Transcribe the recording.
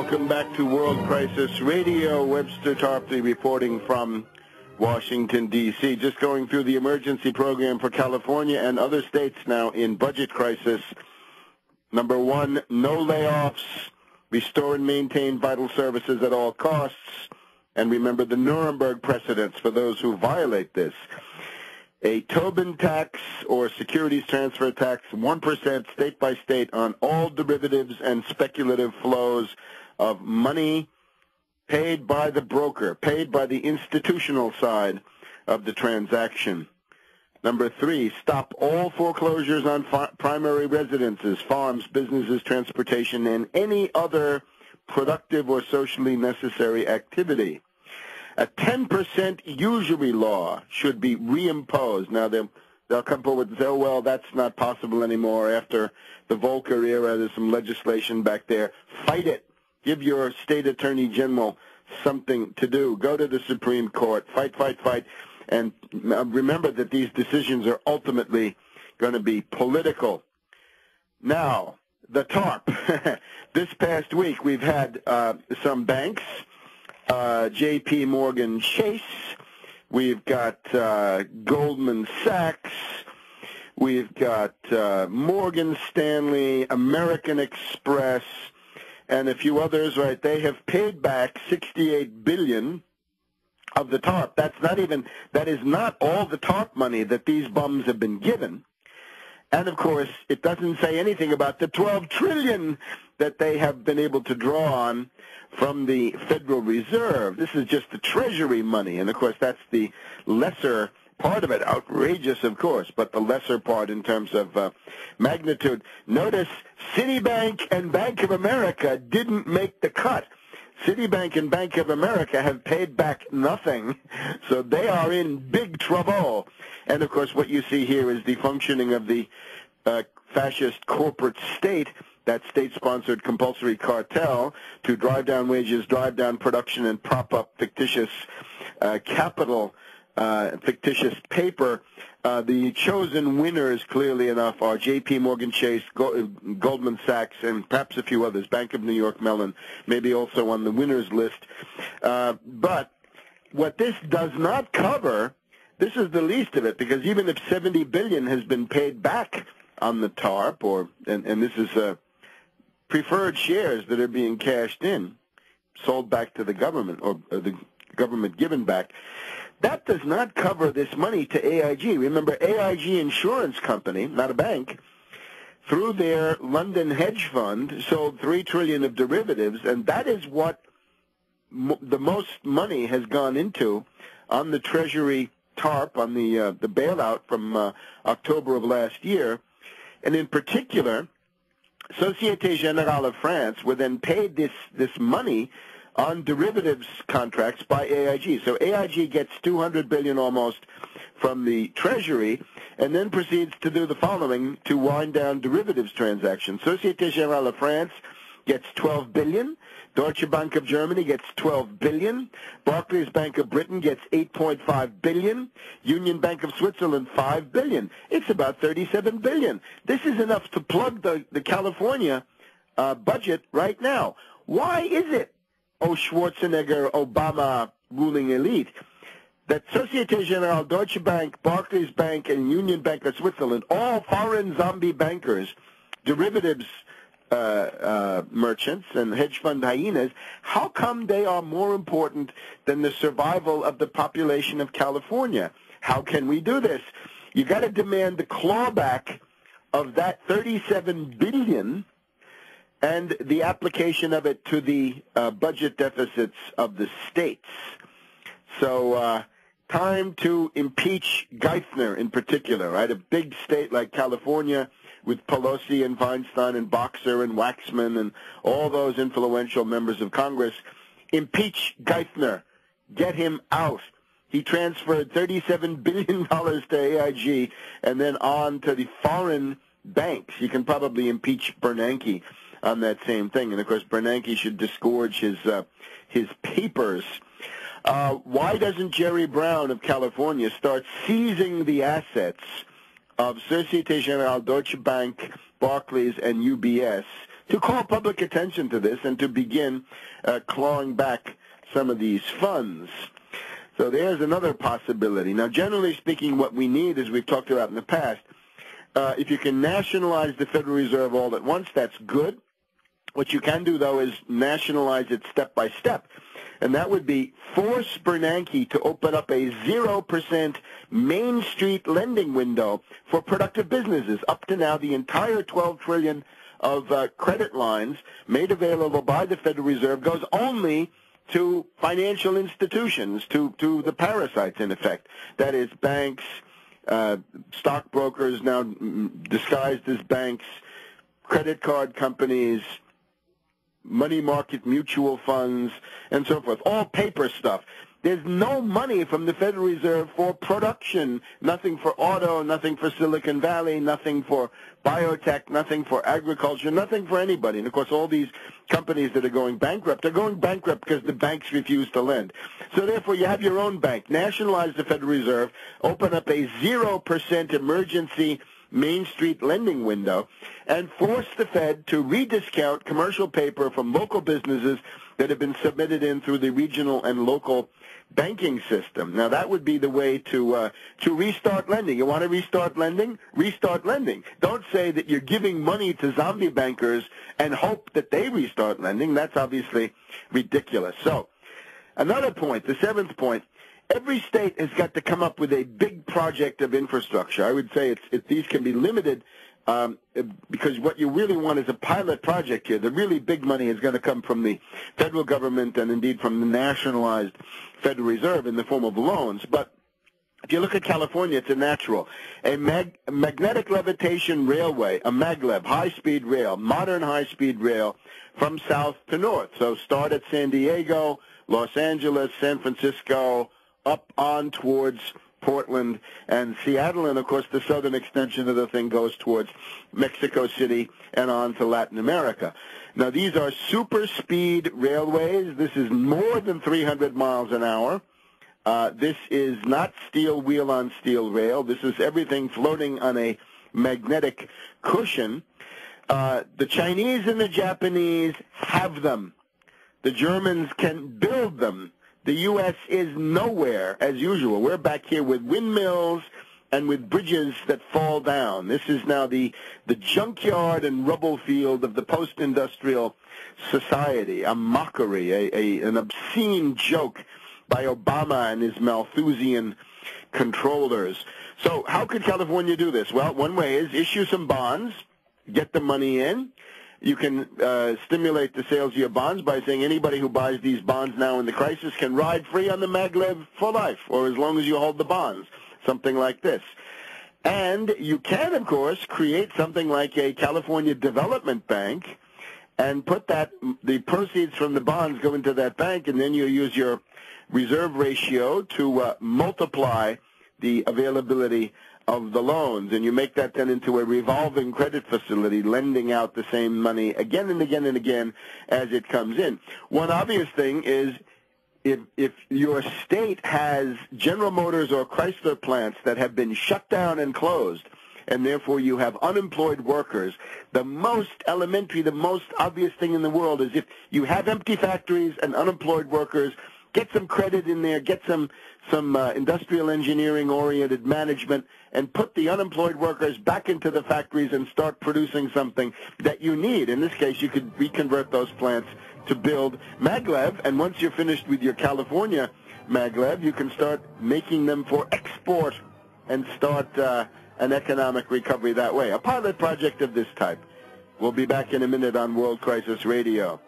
Welcome back to World Crisis Radio. Webster Tarpley reporting from Washington, D.C. Just going through the emergency program for California and other states now in budget crisis. Number one, no layoffs. Restore and maintain vital services at all costs. And remember the Nuremberg precedents for those who violate this. A Tobin tax or securities transfer tax, 1% state by state on all derivatives and speculative flows of money paid by the broker, paid by the institutional side of the transaction. Number three, stop all foreclosures on primary residences, farms, businesses, transportation, and any other productive or socially necessary activity. A 10% usury law should be reimposed. Now, they'll come forward and say, oh, well, that's not possible anymore after the Volcker era. There's some legislation back there. Fight it. Give your state attorney general something to do. Go to the Supreme Court. Fight, fight, fight. And remember that these decisions are ultimately going to be political. Now, the TARP. This past week, we've had some banks. J.P. Morgan Chase, we've got Goldman Sachs, we've got Morgan Stanley, American Express, and a few others, right? They have paid back $68 billion of the TARP. That is not all the TARP money that these bums have been given. And, of course, it doesn't say anything about the $12 trillion that they have been able to draw on from the Federal Reserve. This is just the Treasury money, and, of course, that's the lesser part of it. Outrageous, of course, but the lesser part in terms of magnitude. Notice Citibank and Bank of America didn't make the cut. Citibank and Bank of America have paid back nothing, so they are in big trouble. And, of course, what you see here is the functioning of the fascist corporate state, that state-sponsored compulsory cartel, to drive down wages, drive down production, and prop up fictitious capital, fictitious paper. The chosen winners, clearly enough, are J.P. Morgan Chase, Goldman Sachs, and perhaps a few others, Bank of New York Mellon, maybe also on the winners list. But what this does not cover, this is the least of it, because even if $70 billion has been paid back on the TARP, and this is preferred shares that are being cashed in, sold back to the government, or the government given back, that does not cover this money to AIG. Remember, AIG Insurance Company, not a bank, through their London hedge fund, sold $3 trillion of derivatives, and that is what the most money has gone into on the Treasury TARP, on the bailout from October of last year. And in particular, Société Générale of France were then paid this money on derivatives contracts by AIG. So AIG gets $200 billion almost from the Treasury, and then proceeds to do the following to wind down derivatives transactions. Société Générale of France gets $12 billion. Deutsche Bank of Germany gets $12 billion. Barclays Bank of Britain gets $8.5 billion. Union Bank of Switzerland, $5 billion. It's about $37 billion. This is enough to plug the California budget right now. Why is it, oh Schwarzenegger, Obama ruling elite, that Société Générale, Deutsche Bank, Barclays Bank, and Union Bank of Switzerland, all foreign zombie bankers, derivatives merchants and hedge fund hyenas, how come they are more important than the survival of the population of California? How can we do this? You got to demand the clawback of that $37 billion and the application of it to the budget deficits of the states. So time to impeach Geithner in particular, right? A big state like California with Pelosi and Feinstein and Boxer and Waxman and all those influential members of Congress. Impeach Geithner. Get him out. He transferred $37 billion to AIG and then on to the foreign banks. You can probably impeach Bernanke on that same thing. And, of course, Bernanke should disgorge his papers. Why doesn't Jerry Brown of California start seizing the assets of Société Générale, Deutsche Bank, Barclays, and UBS, to call public attention to this and to begin clawing back some of these funds. So there's another possibility. Now, generally speaking, what we need, as we've talked about in the past, if you can nationalize the Federal Reserve all at once, that's good. What you can do, though, is nationalize it step by step. And that would be force Bernanke to open up a 0% Main Street lending window for productive businesses. Up to now, the entire $12 trillion of credit lines made available by the Federal Reserve goes only to financial institutions, to the parasites, in effect. That is, banks, stockbrokers now disguised as banks, credit card companies, money market mutual funds, and so forth. All paper stuff. There's no money from the Federal Reserve for production, nothing for auto, nothing for Silicon Valley, nothing for biotech, nothing for agriculture, nothing for anybody. And, of course, all these companies that are going bankrupt are going bankrupt because the banks refuse to lend. So, therefore, you have your own bank. Nationalize the Federal Reserve, open up a 0% emergency Main Street lending window, and force the Fed to rediscount commercial paper from local businesses that have been submitted in through the regional and local banking system. Now, that would be the way to restart lending. You want to restart lending? Restart lending. Don't say that you're giving money to zombie bankers and hope that they restart lending. That's obviously ridiculous. So, another point, the seventh point, every state has got to come up with a big project of infrastructure. I would say these can be limited because what you really want is a pilot project here. The really big money is going to come from the federal government and indeed from the nationalized Federal Reserve in the form of loans. But if you look at California, it's a natural. A magnetic levitation railway, a maglev, high-speed rail, modern high-speed rail from south to north. So start at San Diego, Los Angeles, San Francisco, up on towards Portland and Seattle, and of course the southern extension of the thing goes towards Mexico City and on to Latin America. Now, these are super speed railways. This is more than 300 miles an hour. This is not steel wheel on steel rail. This is everything floating on a magnetic cushion. The Chinese and the Japanese have them. The Germans can build them. The U.S. is nowhere, as usual. We're back here with windmills and with bridges that fall down. This is now the junkyard and rubble field of the post-industrial society, a mockery, an obscene joke by Obama and his Malthusian controllers. So how could California do this? Well, one way is issue some bonds, get the money in. You can stimulate the sales of your bonds by saying anybody who buys these bonds now in the crisis can ride free on the maglev for life, or as long as you hold the bonds, something like this. And you can, of course, create something like a California Development Bank and put the proceeds from the bonds go into that bank, and then you use your reserve ratio to multiply the availability of the loans, and you make that then into a revolving credit facility, lending out the same money again and again and again as it comes in. One obvious thing is if your state has General Motors or Chrysler plants that have been shut down and closed, and therefore you have unemployed workers, the most elementary, the most obvious thing in the world is if you have empty factories and unemployed workers, get some credit in there, get some industrial engineering-oriented management, and put the unemployed workers back into the factories and start producing something that you need. In this case, you could reconvert those plants to build maglev, and once you're finished with your California maglev, you can start making them for export and start an economic recovery that way. A pilot project of this type. We'll be back in a minute on World Crisis Radio.